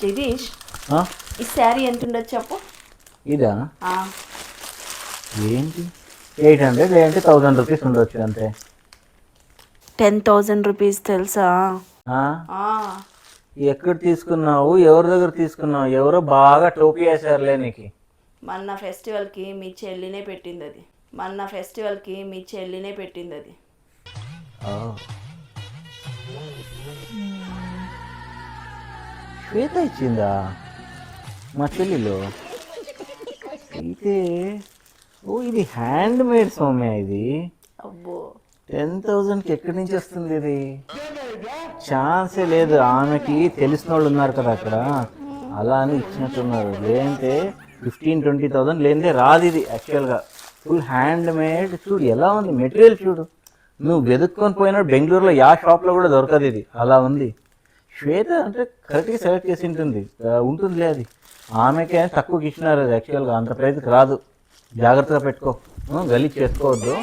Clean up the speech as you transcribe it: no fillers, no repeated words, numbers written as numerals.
జగదీష్, ఆ? ఈ శారీ ఎంత ఉండొచ్చు చెప్పు? ఇదా ఆ, ఏంటి 800 లేదంటే 1000 రూపీస్ ఉండొచ్చు అంతే. 10,000 రూపీస్ తెలుసా? ఆ? ఆ, ఎక్కడ తీసుకున్నావు, ఎవరి దగ్గర తీసుకున్నావు? ఎవరో బాగా టోపీ వేసారులే నీకు. మొన్న ఫెస్టివల్కి మీ చెల్లినే పెట్టింది అది. మొన్న ఫెస్టివల్కి మీ చెల్లినే పెట్టింది అది. ఆ. శ్వేత ఇచ్చిందా మా చెల్లిలో? అయితే ఓ ఇది హ్యాండ్ మేడ్ సౌమ్య. ఇది అబ్బో, 10,000కి ఎక్కడి నుంచి వస్తుంది ఇది? ఛాన్సే లేదు. ఆమెకి తెలిసిన వాళ్ళు ఉన్నారు కదా అక్కడ, అలా అని ఇచ్చినట్టున్నారు. లేదంటే 15-20,000 లేనిదే రాదు ఇది. యాక్చువల్గా ఫుల్ హ్యాండ్ మేడ్. చూడు ఎలా ఉంది మెటీరియల్, చూడు. నువ్వు వెతుక్కొని పోయినా బెంగళూరులో యా షాప్లో కూడా దొరకదు ఇది, అలా ఉంది. శ్వేత అంటే కరెక్ట్గా సెలెక్ట్ చేసి ఉంటుంది, ఉంటుందిలే అది. ఆమెకే తక్కువకి ఇచ్చినారు అది. యాక్చువల్గా అంత ప్రైజ్కి రాదు. జాగ్రత్తగా పెట్టుకో, గలీజ్ చేసుకోవద్దు.